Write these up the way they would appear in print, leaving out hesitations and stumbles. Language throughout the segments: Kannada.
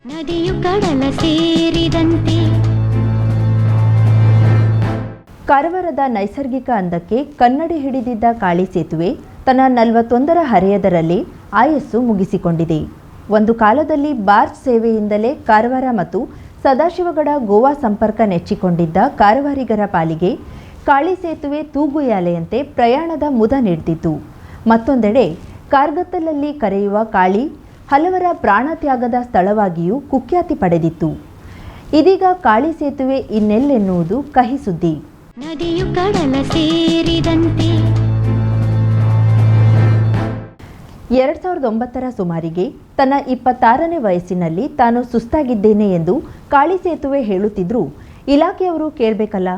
ನದಿಯು ಕಡಲ ಸೇರಿದಂತೆ. ಕಾರವಾರದ ನೈಸರ್ಗಿಕ ಅಂದಕ್ಕೆ ಕನ್ನಡಿ ಹಿಡಿದಿದ್ದ ಕಾಳಿ ಸೇತುವೆ ತನ್ನ 41ರ ಹರೆಯದರಲ್ಲಿ ಆಯಸ್ಸು ಮುಗಿಸಿಕೊಂಡಿದೆ. ಒಂದು ಕಾಲದಲ್ಲಿ ಬಾರ್ಜ್ ಸೇವೆಯಿಂದಲೇ ಕಾರವಾರ ಮತ್ತು ಸದಾಶಿವಗಡ ಗೋವಾ ಸಂಪರ್ಕ ನೆಚ್ಚಿಕೊಂಡಿದ್ದ ಕಾರವಾರಿಗರ ಪಾಲಿಗೆ ಕಾಳಿ ಸೇತುವೆ ತೂಗುಯಾಲೆಯಂತೆ ಪ್ರಯಾಣದ ಮುದ ನೀಡಿತು. ಮತ್ತೊಂದೆಡೆ ಕಾರ್ಗತ್ತಲಲ್ಲಿ ಕರೆಯುವ ಕಾಳಿ ಹಲವರ ಪ್ರಾಣತ್ಯಾಗದ ಸ್ಥಳವಾಗಿಯೂ ಕುಖ್ಯಾತಿ ಪಡೆದಿತ್ತು. ಇದೀಗ ಕಾಳಿ ಸೇತುವೆ ಇನ್ನೆಲ್ಲೆನ್ನುವುದು ಕಹಿ ಸುದ್ದಿ. ನದಿಯು ಕಡಲ ಸೇರಿದಂತೆ. 2009ರ ಸುಮಾರಿಗೆ ತನ್ನ 26ನೇ ವಯಸ್ಸಿನಲ್ಲಿ ತಾನು ಸುಸ್ತಾಗಿದ್ದೇನೆ ಎಂದು ಕಾಳಿ ಸೇತುವೆ ಹೇಳುತ್ತಿದ್ರೂ ಇಲಾಖೆಯವರು ಕೇಳಬೇಕಲ್ಲ.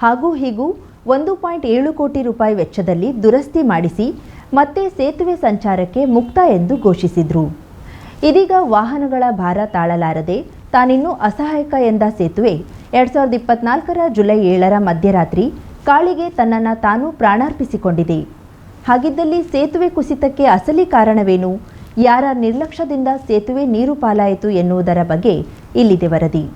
ಹಾಗೂ ಹೀಗೂ 1.7 ಕೋಟಿ ರೂಪಾಯಿ ವೆಚ್ಚದಲ್ಲಿ ದುರಸ್ತಿ ಮಾಡಿಸಿ ಮತ್ತೆ ಸೇತುವೆ ಸಂಚಾರಕ್ಕೆ ಮುಕ್ತ ಎಂದು ಘೋಷಿಸಿದ್ರು. ಇದೀಗ ವಾಹನಗಳ ಭಾರ ತಾಳಲಾರದೆ ತಾನಿನ್ನೂ ಅಸಹಾಯಕ ಎಂದ ಸೇತುವೆ 2024ರ ಜುಲೈ 7ರ ಮಧ್ಯರಾತ್ರಿ ಕಾಳಿಗೆ ತನ್ನನ್ನು ತಾನು ಪ್ರಾಣಾರ್ಪಿಸಿಕೊಂಡಿದೆ. ಹಾಗಿದ್ದಲ್ಲಿ ಸೇತುವೆ ಕುಸಿತಕ್ಕೆ ಅಸಲಿ ಕಾರಣವೇನು? ಯಾರ ನಿರ್ಲಕ್ಷ್ಯದಿಂದ ಸೇತುವೆ ನೀರು ಪಾಲಾಯಿತು ಎನ್ನುವುದರ ಬಗ್ಗೆ ಇಲ್ಲಿದೆ ವರದಿ.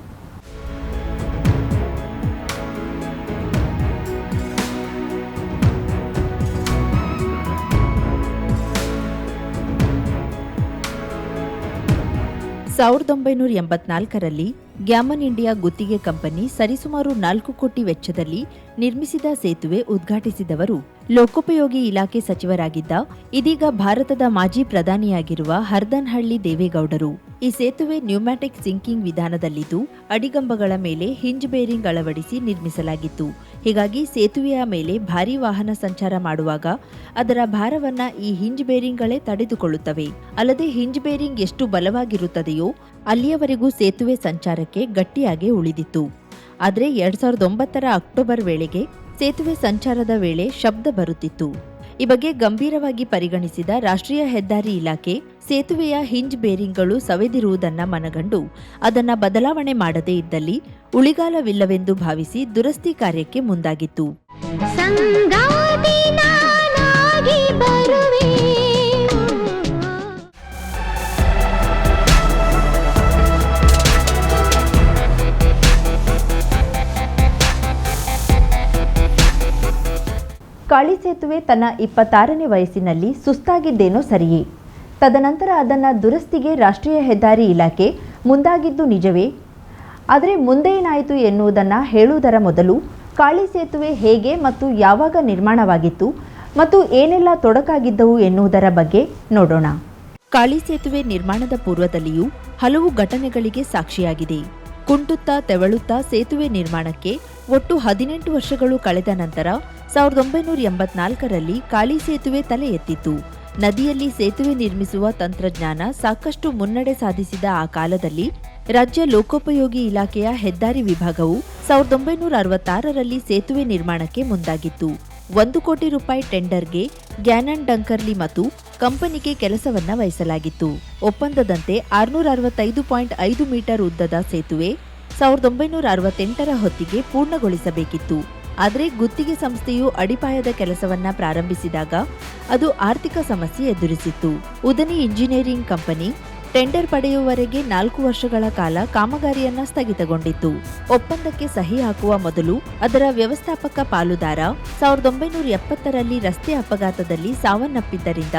ಸಾವಿರದ 1984ರಲ್ಲಿ ಗ್ಯಾಮನ್ ಇಂಡಿಯಾ ಗುತ್ತಿಗೆ ಕಂಪನಿ ಸರಿಸುಮಾರು 4 ಕೋಟಿ ವೆಚ್ಚದಲ್ಲಿ ನಿರ್ಮಿಸಿದ ಸೇತುವೆ ಉದ್ಘಾಟಿಸಿದವರು ಲೋಕೋಪಯೋಗಿ ಇಲಾಖೆ ಸಚಿವರಾಗಿದ್ದ ಇದೀಗ ಭಾರತದ ಮಾಜಿ ಪ್ರಧಾನಿಯಾಗಿರುವ ಹರ್ದನಹಳ್ಳಿ ದೇವೇಗೌಡರು. ಈ ಸೇತುವೆ ನ್ಯೂಮ್ಯಾಟಿಕ್ ಸಿಂಕಿಂಗ್ ವಿಧಾನದಲ್ಲಿದ್ದು ಅಡಿಗಂಬಗಳ ಮೇಲೆ ಹಿಂಜ್ ಬೇರಿಂಗ್ ಅಳವಡಿಸಿ ನಿರ್ಮಿಸಲಾಗಿತ್ತು. ಹೀಗಾಗಿ ಸೇತುವೆಯ ಮೇಲೆ ಭಾರೀ ವಾಹನ ಸಂಚಾರ ಮಾಡುವಾಗ ಅದರ ಭಾರವನ್ನ ಈ ಹಿಂಜ್ ಬೇರಿಂಗ್ಗಳೇ ತಡೆದುಕೊಳ್ಳುತ್ತವೆ. ಅಲ್ಲದೆ ಹಿಂಜ್ ಬೇರಿಂಗ್ ಎಷ್ಟು ಬಲವಾಗಿರುತ್ತದೆಯೋ ಅಲ್ಲಿಯವರೆಗೂ ಸೇತುವೆ ಸಂಚಾರಕ್ಕೆ ಗಟ್ಟಿಯಾಗಿ ಉಳಿದಿತ್ತು. ಆದರೆ 2009ರ ಅಕ್ಟೋಬರ್ ವೇಳೆಗೆ ಸೇತುವೆ ಸಂಚಾರದ ವೇಳೆ ಶಬ್ದ ಬರುತ್ತಿತ್ತು. ಈ ಬಗ್ಗೆ ಗಂಭೀರವಾಗಿ ಪರಿಗಣಿಸಿದ ರಾಷ್ಟ್ರೀಯ ಹೆದ್ದಾರಿ ಇಲಾಖೆ ಸೇತುವೆಯ ಹಿಂಜ್ ಬೇರಿಂಗ್ಗಳು ಸವೆದಿರುವುದನ್ನ ಮನಗಂಡು ಅದನ್ನ ಬದಲಾವಣೆ ಮಾಡದೇ ಇದ್ದಲ್ಲಿ ಉಳಿಗಾಲವಿಲ್ಲವೆಂದು ಭಾವಿಸಿ ದುರಸ್ತಿ ಕಾರ್ಯಕ್ಕೆ ಮುಂದಾಗಿತ್ತು. ಕಾಳಿ ಸೇತುವೆ ತನ್ನ 26ನೇ ವಯಸ್ಸಿನಲ್ಲಿ ಸುಸ್ತಾಗಿದ್ದೇನೋ ಸರಿಯೇ. ತದನಂತರ ಅದನ್ನು ದುರಸ್ತಿಗೆ ರಾಷ್ಟ್ರೀಯ ಹೆದ್ದಾರಿ ಇಲಾಖೆ ಮುಂದಾಗಿದ್ದು ನಿಜವೇ? ಆದರೆ ಮುಂದೆ ಏನಾಯಿತು ಎನ್ನುವುದನ್ನು ಹೇಳುವುದರ ಮೊದಲು ಕಾಳಿ ಸೇತುವೆ ಹೇಗೆ ಮತ್ತು ಯಾವಾಗ ನಿರ್ಮಾಣವಾಗಿತ್ತು ಮತ್ತು ಏನೆಲ್ಲ ತೊಡಕಾಗಿದ್ದವು ಎನ್ನುವುದರ ಬಗ್ಗೆ ನೋಡೋಣ. ಕಾಳಿ ಸೇತುವೆ ನಿರ್ಮಾಣದ ಪೂರ್ವದಲ್ಲಿಯೂ ಹಲವು ಘಟನೆಗಳಿಗೆ ಸಾಕ್ಷಿಯಾಗಿದೆ. ಕುಂಟುತ್ತಾ ತೆವಳುತ್ತಾ ಸೇತುವೆ ನಿರ್ಮಾಣಕ್ಕೆ ಒಟ್ಟು 18 ವರ್ಷಗಳು ಕಳೆದ ನಂತರ 1984ರಲ್ಲಿ ಕಾಳಿ ಸೇತುವೆ ತಲೆ ಎತ್ತಿತ್ತು. ನದಿಯಲ್ಲಿ ಸೇತುವೆ ನಿರ್ಮಿಸುವ ತಂತ್ರಜ್ಞಾನ ಸಾಕಷ್ಟು ಮುನ್ನಡೆ ಸಾಧಿಸಿದ ಆ ಕಾಲದಲ್ಲಿ ರಾಜ್ಯ ಲೋಕೋಪಯೋಗಿ ಇಲಾಖೆಯ ಹೆದ್ದಾರಿ ವಿಭಾಗವು 1966ರಲ್ಲಿ ಸೇತುವೆ ನಿರ್ಮಾಣಕ್ಕೆ ಮುಂದಾಗಿತ್ತು. 1 ಕೋಟಿ ರೂಪಾಯಿ ಟೆಂಡರ್ಗೆ ಗ್ಯಾನನ್ ಡಂಕರ್ಲಿ ಮತ್ತು ಕಂಪನಿಗೆ ಕೆಲಸವನ್ನ ವಹಿಸಲಾಗಿತ್ತು. ಒಪ್ಪಂದದಂತೆ 665.5 ಮೀಟರ್ ಉದ್ದದ ಸೇತುವೆ 1968ರ ಹೊತ್ತಿಗೆ ಪೂರ್ಣಗೊಳಿಸಬೇಕಿತ್ತು. ಆದರೆ ಗುತ್ತಿಗೆ ಸಂಸ್ಥೆಯು ಅಡಿಪಾಯದ ಕೆಲಸವನ್ನ ಪ್ರಾರಂಭಿಸಿದಾಗ ಅದು ಆರ್ಥಿಕ ಸಮಸ್ಯೆ ಎದುರಿಸಿತ್ತು. ಉದನಿ ಇಂಜಿನಿಯರಿಂಗ್ ಕಂಪನಿ ಟೆಂಡರ್ ಪಡೆಯುವವರೆಗೆ 4 ವರ್ಷಗಳ ಕಾಲ ಕಾಮಗಾರಿಯನ್ನ ಸ್ಥಗಿತಗೊಂಡಿತ್ತು. ಒಪ್ಪಂದಕ್ಕೆ ಸಹಿ ಹಾಕುವ ಮೊದಲು ಅದರ ವ್ಯವಸ್ಥಾಪಕ ಪಾಲುದಾರ 1970ರಲ್ಲಿ ರಸ್ತೆ ಅಪಘಾತದಲ್ಲಿ ಸಾವನ್ನಪ್ಪಿದ್ದರಿಂದ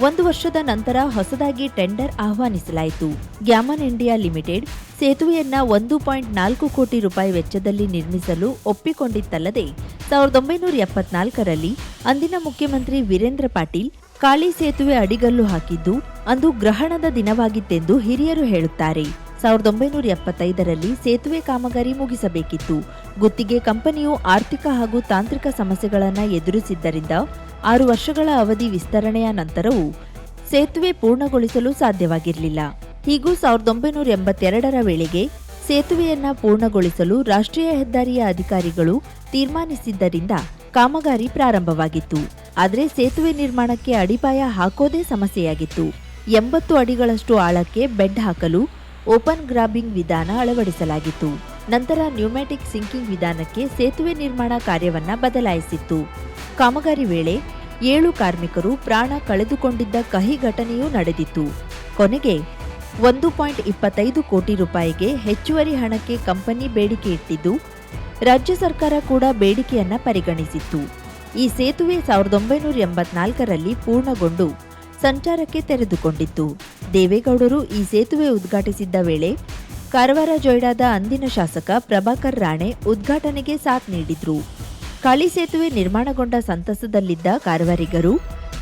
1 ವರ್ಷದ ನಂತರ ಹೊಸದಾಗಿ ಟೆಂಡರ್ ಆಹ್ವಾನಿಸಲಾಯಿತು. ಗ್ಯಾಮನ್ ಇಂಡಿಯಾ ಲಿಮಿಟೆಡ್ ಸೇತುವೆಯನ್ನ 1.4 ಕೋಟಿ ರೂಪಾಯಿ ವೆಚ್ಚದಲ್ಲಿ ನಿರ್ಮಿಸಲು ಒಪ್ಪಿಕೊಂಡಿತ್ತಲ್ಲದೆ 1974ರಲ್ಲಿ ಅಂದಿನ ಮುಖ್ಯಮಂತ್ರಿ ವೀರೇಂದ್ರ ಪಾಟೀಲ್ ಕಾಳಿ ಸೇತುವೆ ಅಡಿಗಲ್ಲು ಹಾಕಿದ್ದು ಅಂದು ಗ್ರಹಣದ ದಿನವಾಗಿತ್ತೆಂದು ಹಿರಿಯರು ಹೇಳುತ್ತಾರೆ. 1975ರಲ್ಲಿ ಸೇತುವೆ ಕಾಮಗಾರಿ ಮುಗಿಸಬೇಕಿತ್ತು. ಗುತ್ತಿಗೆ ಕಂಪನಿಯು ಆರ್ಥಿಕ ಹಾಗೂ ತಾಂತ್ರಿಕ ಸಮಸ್ಯೆಗಳನ್ನು ಎದುರಿಸಿದ್ದರಿಂದ 6 ವರ್ಷಗಳ ಅವಧಿ ವಿಸ್ತರಣೆಯ ನಂತರವೂ ಸೇತುವೆ ಪೂರ್ಣಗೊಳಿಸಲು ಸಾಧ್ಯವಾಗಿರಲಿಲ್ಲ. ಹೀಗೂ 1982ರ ವೇಳೆಗೆ ಸೇತುವೆಯನ್ನ ಪೂರ್ಣಗೊಳಿಸಲು ರಾಷ್ಟ್ರೀಯ ಹೆದ್ದಾರಿಯ ಅಧಿಕಾರಿಗಳು ತೀರ್ಮಾನಿಸಿದ್ದರಿಂದ ಕಾಮಗಾರಿ ಪ್ರಾರಂಭವಾಗಿತ್ತು. ಆದರೆ ಸೇತುವೆ ನಿರ್ಮಾಣಕ್ಕೆ ಅಡಿಪಾಯ ಹಾಕೋದೇ ಸಮಸ್ಯೆಯಾಗಿತ್ತು. 80 ಅಡಿಗಳಷ್ಟು ಆಳಕ್ಕೆ ಬೆಡ್ ಹಾಕಲು ಓಪನ್ ಗ್ರಾಬಿಂಗ್ ವಿಧಾನ ಅಳವಡಿಸಲಾಗಿತ್ತು. ನಂತರ ನ್ಯೂಮ್ಯಾಟಿಕ್ ಸಿಂಕಿಂಗ್ ವಿಧಾನಕ್ಕೆ ಸೇತುವೆ ನಿರ್ಮಾಣ ಕಾರ್ಯವನ್ನ ಬದಲಾಯಿಸಿತ್ತು. ಕಾಮಗಾರಿ ವೇಳೆ 7 ಕಾರ್ಮಿಕರು ಪ್ರಾಣ ಕಳೆದುಕೊಂಡಿದ್ದ ಕಹಿ ಘಟನೆಯೂ ನಡೆದಿತ್ತು. ಕೊನೆಗೆ 1.25 ಕೋಟಿ ರೂಪಾಯಿಗೆ ಹೆಚ್ಚುವರಿ ಹಣಕ್ಕೆ ಕಂಪನಿ ಬೇಡಿಕೆ ಇಟ್ಟಿದ್ದು, ರಾಜ್ಯ ಸರ್ಕಾರ ಕೂಡ ಬೇಡಿಕೆಯನ್ನ ಪರಿಗಣಿಸಿತ್ತು. ಈ ಸೇತುವೆ 1984ರಲ್ಲಿ ಪೂರ್ಣಗೊಂಡು ಸಂಚಾರಕ್ಕೆ ತೆರೆದುಕೊಂಡಿತ್ತು. ದೇವೇಗೌಡರು ಈ ಸೇತುವೆ ಉದ್ಘಾಟಿಸಿದ್ದ ವೇಳೆ ಕಾರವಾರ ಜೊಯ್ಡಾದ ಅಂದಿನ ಶಾಸಕ ಪ್ರಭಾಕರ್ ರಾಣೆ ಉದ್ಘಾಟನೆಗೆ ಸಾಥ್ ನೀಡಿದ್ರು. ಕಾಳಿ ಸೇತುವೆ ನಿರ್ಮಾಣಗೊಂಡ ಸಂತಸದಲ್ಲಿದ್ದ ಕಾರವಾರಿಗರು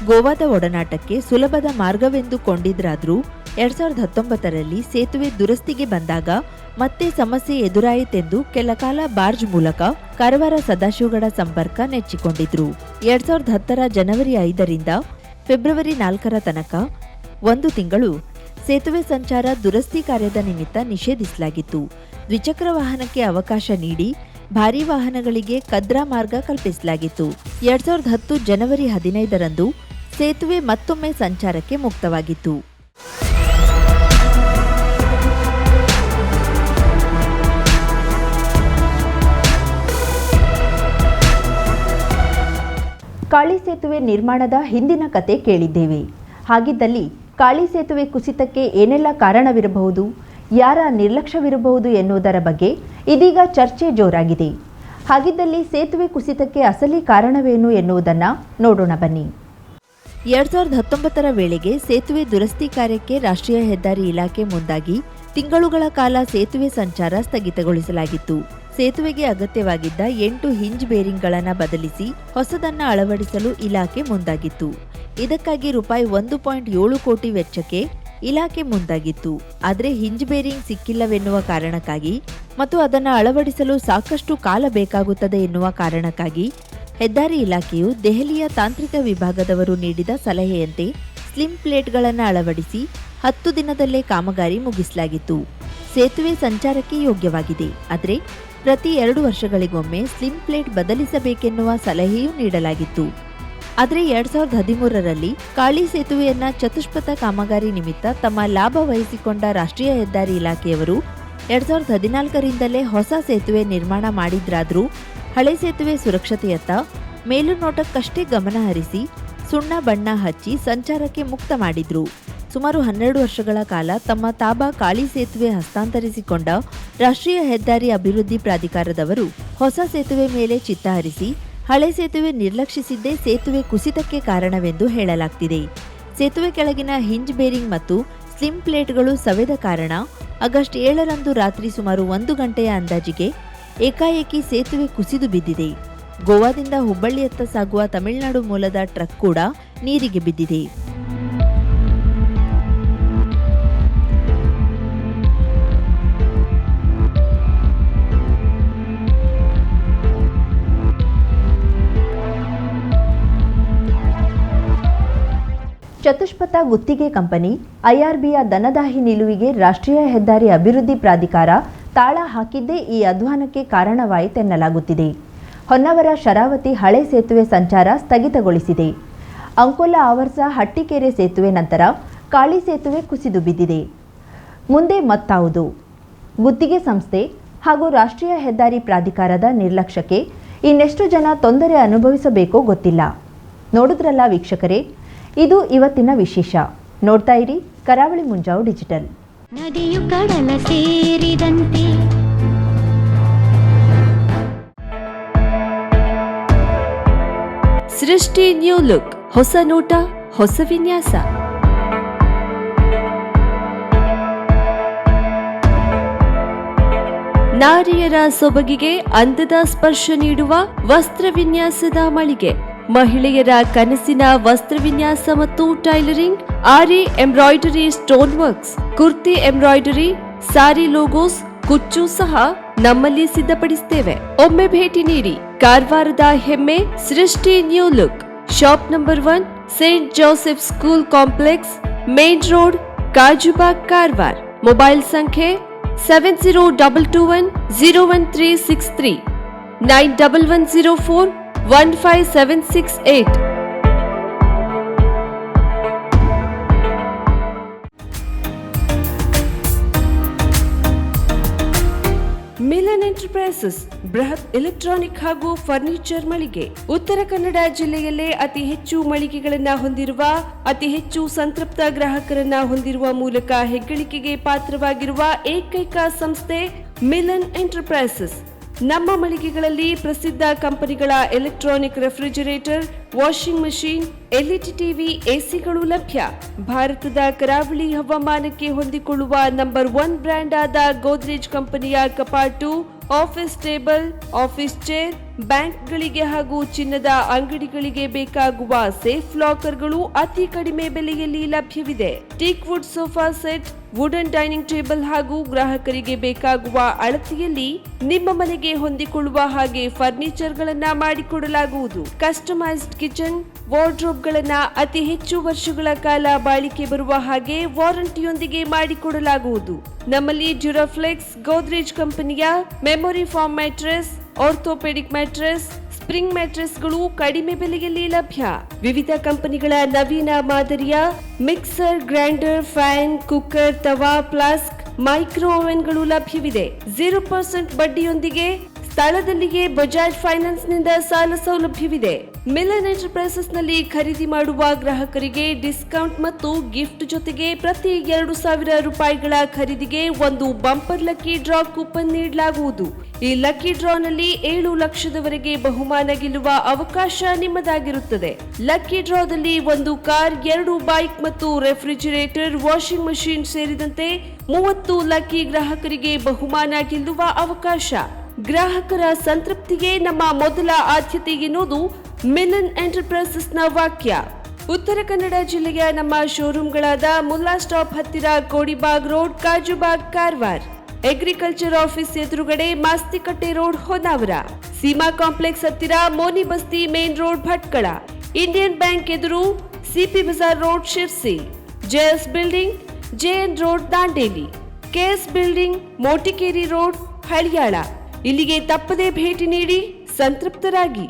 ಗೋವಾದ ಒಡನಾಟಕ್ಕೆ ಸುಲಭದ ಮಾರ್ಗವೆಂದು ಕೊಂಡಿದ್ರಾದ್ರೂ 2019ರಲ್ಲಿ ಸೇತುವೆ ದುರಸ್ತಿಗೆ ಬಂದಾಗ ಮತ್ತೆ ಸಮಸ್ಯೆ ಎದುರಾಯಿತೆಂದು ಕೆಲಕಾಲ ಬಾರ್ಜ್ ಮೂಲಕ ಕಾರವಾರ ಸದಾಶಿವಗಡ ಸಂಪರ್ಕ ನೆಚ್ಚಿಕೊಂಡಿದ್ರು. 2010ರ ಜನವರಿ 5ರಿಂದ ಫೆಬ್ರವರಿ 4ರ ತನಕ 1 ತಿಂಗಳು ಸೇತುವೆ ಸಂಚಾರ ದುರಸ್ತಿ ಕಾರ್ಯದ ನಿಮಿತ್ತ ನಿಷೇಧಿಸಲಾಗಿತ್ತು. ದ್ವಿಚಕ್ರ ವಾಹನಕ್ಕೆ ಅವಕಾಶ ನೀಡಿ ಭಾರೀ ವಾಹನಗಳಿಗೆ ಕದ್ರಾ ಮಾರ್ಗ ಕಲ್ಪಿಸಲಾಗಿತ್ತು. 2010 ಜನವರಿ 15ರಂದು ಸೇತುವೆ ಮತ್ತೊಮ್ಮೆ ಸಂಚಾರಕ್ಕೆ ಮುಕ್ತವಾಗಿತ್ತು. ಕಾಳಿ ಸೇತುವೆ ನಿರ್ಮಾಣದ ಹಿಂದಿನ ಕತೆ ಕೇಳಿದ್ದೇವೆ. ಹಾಗಿದ್ದಲ್ಲಿ ಕಾಳಿ ಸೇತುವೆ ಕುಸಿತಕ್ಕೆ ಏನೆಲ್ಲ ಕಾರಣವಿರಬಹುದು, ಯಾರ ನಿರ್ಲಕ್ಷ್ಯವಿರಬಹುದು ಎನ್ನುವುದರ ಬಗ್ಗೆ ಇದೀಗ ಚರ್ಚೆ ಜೋರಾಗಿದೆ. ಹಾಗಿದ್ದಲ್ಲಿ ಸೇತುವೆ ಕುಸಿತಕ್ಕೆ ಅಸಲಿ ಕಾರಣವೇನು ಎನ್ನುವುದನ್ನು ನೋಡೋಣ ಬನ್ನಿ. 2019ರ ವೇಳೆಗೆ ಸೇತುವೆ ದುರಸ್ತಿ ಕಾರ್ಯಕ್ಕೆ ರಾಷ್ಟ್ರೀಯ ಹೆದ್ದಾರಿ ಇಲಾಖೆ ಮುಂದಾಗಿ ತಿಂಗಳುಗಳ ಕಾಲ ಸೇತುವೆ ಸಂಚಾರ ಸ್ಥಗಿತಗೊಳಿಸಲಾಗಿತ್ತು. ಸೇತುವೆಗೆ ಅಗತ್ಯವಾಗಿದ್ದ 8 ಹಿಂಜ್ ಬೇರಿಂಗ್ಗಳನ್ನು ಬದಲಿಸಿ ಹೊಸದನ್ನ ಅಳವಡಿಸಲು ಇಲಾಖೆ ಮುಂದಾಗಿತ್ತು. ಇದಕ್ಕಾಗಿ ರೂಪಾಯಿ 1.7 ಕೋಟಿ ವೆಚ್ಚಕ್ಕೆ ಇಲಾಖೆ ಮುಂದಾಗಿತ್ತು. ಆದರೆ ಹಿಂಜ್ ಬೇರಿಂಗ್ ಸಿಕ್ಕಿಲ್ಲವೆನ್ನುವ ಕಾರಣಕ್ಕಾಗಿ ಮತ್ತು ಅದನ್ನು ಅಳವಡಿಸಲು ಸಾಕಷ್ಟು ಕಾಲ ಬೇಕಾಗುತ್ತದೆ ಎನ್ನುವ ಕಾರಣಕ್ಕಾಗಿ ಹೆದ್ದಾರಿ ಇಲಾಖೆಯು ದೆಹಲಿಯ ತಾಂತ್ರಿಕ ವಿಭಾಗದವರು ನೀಡಿದ ಸಲಹೆಯಂತೆ ಸ್ಲಿಮ್ ಪ್ಲೇಟ್ಗಳನ್ನು ಅಳವಡಿಸಿ 10 ದಿನದಲ್ಲೇ ಕಾಮಗಾರಿ ಮುಗಿಸಲಾಗಿತ್ತು. ಸೇತುವೆ ಸಂಚಾರಕ್ಕೆ ಯೋಗ್ಯವಾಗಿದೆ. ಆದರೆ ಪ್ರತಿ 2 ವರ್ಷಗಳಿಗೊಮ್ಮೆ ಸ್ಲಿಮ್ ಪ್ಲೇಟ್ ಬದಲಿಸಬೇಕೆನ್ನುವ ಸಲಹೆಯೂ ನೀಡಲಾಗಿತ್ತು. ಆದರೆ 2013ರಲ್ಲಿ ಕಾಳಿ ಸೇತುವೆಯನ್ನ ಚತುಷ್ಪಥ ಕಾಮಗಾರಿ ನಿಮಿತ್ತ ತಮ್ಮ ಲಾಭ ವಹಿಸಿಕೊಂಡ ರಾಷ್ಟ್ರೀಯ ಹೆದ್ದಾರಿ ಇಲಾಖೆಯವರು 2014ರಿಂದಲೇ ಹೊಸ ಸೇತುವೆ ನಿರ್ಮಾಣ ಮಾಡಿದ್ರಾದ್ರೂ ಹಳೆ ಸೇತುವೆ ಸುರಕ್ಷತೆಯತ್ತ ಮೇಲುನೋಟಕ್ಕಷ್ಟೇ ಗಮನ ಹರಿಸಿ ಸುಣ್ಣ ಬಣ್ಣ ಹಚ್ಚಿ ಸಂಚಾರಕ್ಕೆ ಮುಕ್ತ ಮಾಡಿದ್ರು. ಸುಮಾರು 12 ವರ್ಷಗಳ ಕಾಲ ತಮ್ಮ ತಾಬಾ ಕಾಳಿ ಸೇತುವೆ ಹಸ್ತಾಂತರಿಸಿಕೊಂಡ ರಾಷ್ಟ್ರೀಯ ಹೆದ್ದಾರಿ ಅಭಿವೃದ್ಧಿ ಪ್ರಾಧಿಕಾರದವರು ಹೊಸ ಸೇತುವೆ ಮೇಲೆ ಚಿತ್ತ ಹರಿಸಿ ಹಳೆ ಸೇತುವೆ ನಿರ್ಲಕ್ಷಿಸಿದ್ದೇ ಸೇತುವೆ ಕುಸಿತಕ್ಕೆ ಕಾರಣವೆಂದು ಹೇಳಲಾಗ್ತಿದೆ. ಸೇತುವೆ ಕೆಳಗಿನ ಹಿಂಜ್ ಬೇರಿಂಗ್ ಮತ್ತು ಸ್ಲಿಮ್ ಪ್ಲೇಟ್ಗಳು ಸವೆದ ಕಾರಣ ಆಗಸ್ಟ್ 7ರಂದು ರಾತ್ರಿ ಸುಮಾರು 1 ಗಂಟೆಯ ಅಂದಾಜಿಗೆ ಏಕಾಏಕಿ ಸೇತುವೆ ಕುಸಿದು ಬಿದ್ದಿದೆ. ಗೋವಾದಿಂದ ಹುಬ್ಬಳ್ಳಿಯತ್ತ ಸಾಗುವ ತಮಿಳುನಾಡು ಮೂಲದ ಟ್ರಕ್ ಕೂಡ ನೀರಿಗೆ ಬಿದ್ದಿದೆ. ಚತುಷ್ಪಥ ಗುತ್ತಿಗೆ ಕಂಪನಿ ಐಆರ್ಬಿಯ ದನದಾಹಿ ನಿಲುವಿಗೆ ರಾಷ್ಟ್ರೀಯ ಹೆದ್ದಾರಿ ಅಭಿವೃದ್ಧಿ ಪ್ರಾಧಿಕಾರ ತಾಳ ಹಾಕಿದ್ದೇ ಈ ಅಧ್ವಾನಕ್ಕೆ ಕಾರಣವಾಯಿತೆನ್ನಲಾಗುತ್ತಿದೆ. ಹೊನ್ನವರ ಶರಾವತಿ ಹಳೆ ಸೇತುವೆ ಸಂಚಾರ ಸ್ಥಗಿತಗೊಳಿಸಿದೆ. ಅಂಕೋಲ ಆವರ್ಸ ಹಟ್ಟಿಕೆರೆ ಸೇತುವೆ ನಂತರ ಕಾಳಿ ಸೇತುವೆ ಕುಸಿದು ಬಿದ್ದಿದೆ. ಮುಂದೆ ಮತ್ತಾವುದು? ಗುತ್ತಿಗೆ ಸಂಸ್ಥೆ ಹಾಗೂ ರಾಷ್ಟ್ರೀಯ ಹೆದ್ದಾರಿ ಪ್ರಾಧಿಕಾರದ ನಿರ್ಲಕ್ಷ್ಯಕ್ಕೆ ಇನ್ನೆಷ್ಟು ಜನ ತೊಂದರೆ ಅನುಭವಿಸಬೇಕೋ ಗೊತ್ತಿಲ್ಲ. ನೋಡಿದ್ರಲ್ಲ ವೀಕ್ಷಕರೇ, ಇದು ಇವತ್ತಿನ ವಿಶೇಷ. ನೋಡ್ತಾ ಇರಿ ಕರಾವಳಿ ಮುಂಜಾವು ಡಿಜಿಟಲ್. ನದಿಯು ಕಡಲ ಸೇರಿದಂತೆ ಸೃಷ್ಟಿ ನ್ಯೂ ಲುಕ್, ಹೊಸ ನೋಟ, ಹೊಸ ವಿನ್ಯಾಸ. ನಾರಿಯರ ಸೊಬಗಿಗೆ ಅಂದದ ಸ್ಪರ್ಶ ನೀಡುವ ವಸ್ತ್ರ ವಿನ್ಯಾಸದ ಮಳಿಗೆ. ಮಹಿಳೆಯರ ಕನಸಿನ ವಸ್ತ್ರ ವಿನ್ಯಾಸ ಮತ್ತು tailoring, aari embroidery, stone works, kurti embroidery, sari logos, ಕುಚ್ಚು ಸಹ ನಮ್ಮಲ್ಲಿ ಸಿದ್ಧಪಡಿಸುತ್ತೇವೆ. ಒಮ್ಮೆ ಭೇಟಿ ನೀಡಿ. ಕಾರವಾರದ ಹೆಮ್ಮೆ ಸೃಷ್ಟಿ new look, shop number 1, Saint Joseph school complex, main road, Kajubag, Karwar. Mobile ಸಂಖ್ಯೆ 7022101363, 9110415768. ಮಿಲನ್ ಎಂಟರ್ಪ್ರೈಸಸ್ ಬೃಹತ್ ಎಲೆಕ್ಟ್ರಾನಿಕ್ ಹಾಗೂ ಫರ್ನಿಚರ್ ಮಳಿಗೆ. ಉತ್ತರ ಕನ್ನಡ ಜಿಲ್ಲೆಯಲ್ಲೇ ಅತಿ ಹೆಚ್ಚು ಮಳಿಗೆಗಳನ್ನ ಹೊಂದಿರುವ, ಅತಿ ಹೆಚ್ಚು ಸಂತೃಪ್ತ ಗ್ರಾಹಕರನ್ನ ಹೊಂದಿರುವ ಮೂಲಕ ಹೆಗ್ಗಳಿಕೆಗೆ ಪಾತ್ರವಾಗಿರುವ ಏಕೈಕ ಸಂಸ್ಥೆ ಮಿಲನ್ ಎಂಟರ್ಪ್ರೈಸಸ್. ನಮ್ಮ ಮಳಿಗೆಗಳಲ್ಲಿ ಪ್ರಸಿದ್ಧ ಕಂಪನಿಗಳ electronic refrigerator, washing machine, LED TV, ಎಸಿಗಳು ಲಭ್ಯ. ಭಾರತದ ಕರಾವಳಿ ಹವಾಮಾನಕ್ಕೆ ಹೊಂದಿಕೊಳ್ಳುವ ನಂಬರ್ 1 ಬ್ರ್ಯಾಂಡ್ ಆದ ಗೋದ್ರೇಜ್ ಕಂಪನಿಯ ಕಪಾಟು, ಆಫೀಸ್ ಟೇಬಲ್, ಆಫೀಸ್ ಚೇರ್, ಬ್ಯಾಂಕ್ಗಳಿಗೆ ಹಾಗೂ ಚಿನ್ನದ ಅಂಗಡಿಗಳಿಗೆ ಬೇಕಾಗುವ ಸೇಫ್ ಲಾಕರ್ಗಳು ಅತಿ ಕಡಿಮೆ ಬೆಲೆಯಲ್ಲಿ ಲಭ್ಯವಿದೆ. Teak wood sofa set, wooden dining table ಹಾಗೂ ಗ್ರಾಹಕರಿಗೆ ಬೇಕಾಗುವ ಅಳತೆಯಲ್ಲಿ ನಿಮ್ಮ ಮನೆಗೆ ಹೊಂದಿಕೊಳ್ಳುವ ಹಾಗೆ ಫರ್ನಿಚರ್ ಗಳನ್ನ ಮಾಡಿಕೊಡಲಾಗುವುದು. ಕಸ್ಟಮೈಸ್ಡ್ ಕಿಚನ್, ವಾರ್ಡ್ರೋಬ್ ಗಳನ್ನ ಅತಿ ಹೆಚ್ಚು ವರ್ಷಗಳ ಕಾಲ ಬಾಳಿಕೆ ಬರುವ ಹಾಗೆ ವಾರಂಟಿಯೊಂದಿಗೆ ಮಾಡಿಕೊಡಲಾಗುವುದು. ನಮ್ಮಲ್ಲಿ ಡ್ಯೂರಾಫ್ಲೆಕ್ಸ್, ಗೋದ್ರೇಜ್ ಕಂಪನಿಯ memory foam mattress, orthopaedic mattress, spring ಮ್ಯಾಟ್ರೆಸ್ಗಳು ಕಡಿಮೆ ಬೆಲೆಯಲ್ಲಿ ಲಭ್ಯ. ವಿವಿಧ ಕಂಪನಿಗಳ ನವೀನ ಮಾದರಿಯ ಮಿಕ್ಸರ್, ಗ್ರೈಂಡರ್, ಫ್ಯಾನ್, ಕುಕ್ಕರ್, ತವಾ, ಫ್ಲಾಸ್ಕ್, ಮೈಕ್ರೋ ಓವೆನ್ಗಳು ಲಭ್ಯವಿದೆ. 0% ಬಡ್ಡಿಯೊಂದಿಗೆ ಸ್ಥಳದಲ್ಲಿಯೇ ಬಜಾಜ್ ಫೈನಾನ್ಸ್ ನಿಂದ ಸಾಲ ಸೌಲಭ್ಯವಿದೆ. ಮಿಲನ್ ಎಂಟರ್ಪ್ರೈಸಸ್ ನಲ್ಲಿ ಖರೀದಿ ಮಾಡುವ ಗ್ರಾಹಕರಿಗೆ ಡಿಸ್ಕೌಂಟ್ ಮತ್ತು ಗಿಫ್ಟ್ ಜೊತೆಗೆ ಪ್ರತಿ 2,000 ರೂಪಾಯಿಗಳ ಖರೀದಿಗೆ ಒಂದು ಬಂಪರ್ ಲಕ್ಕಿ ಡ್ರಾ ಕೂಪನ್ ನೀಡಲಾಗುವುದು. ಈ ಲಕ್ಕಿ ಡ್ರಾನಲ್ಲಿ 7 ಲಕ್ಷದವರೆಗೆ ಬಹುಮಾನ ಗೆಲ್ಲುವ ಅವಕಾಶ ನಿಮ್ಮದಾಗಿರುತ್ತದೆ. ಲಕ್ಕಿ ಡ್ರಾದಲ್ಲಿ 1 ಕಾರ್, 2 ಬೈಕ್ ಮತ್ತು ರೆಫ್ರಿಜರೇಟರ್, ವಾಷಿಂಗ್ ಮಷೀನ್ ಸೇರಿದಂತೆ 30 ಲಕ್ಕಿ ಗ್ರಾಹಕರಿಗೆ ಬಹುಮಾನ ಗೆಲ್ಲುವ ಅವಕಾಶ. ಗ್ರಾಹಕರ ಸಂತೃಪ್ತಿಗೆ ನಮ್ಮ ಮೊದಲ ಆದ್ಯತೆ ಎನ್ನುವುದು ಮಿಲನ್ ಎಂಟರ್ಪ್ರೈಸಸ್ ನ ವಾಕ್ಯ. ಉತ್ತರ ಕನ್ನಡ ಜಿಲ್ಲೆಯ ನಮ್ಮ ಶೋರೂಮ್ಗಳಾದ ಮುಲ್ಲಾ ಸ್ಟಾಪ್ ಹತ್ತಿರ Kodibag road, Kajubag, Karwar, agriculture office ಎದುರುಗಡೆ ಮಾಸ್ತಿಕಟ್ಟೆ ರೋಡ್, ಹೊನ್ನಾವರ, ಸೀಮಾ ಕಾಂಪ್ಲೆಕ್ಸ್ ಹತ್ತಿರ Moni Basti main road, Bhatkal, Indian bank ಎದುರು CP Bazar road, Sirsi, JS building, JN road, Dandeli, KS building, Motikeri road, Haliyal. ಇಲ್ಲಿಗೆ ತಪ್ಪದೇ ಭೇಟಿ ನೀಡಿ ಸಂತೃಪ್ತರಾಗಿ.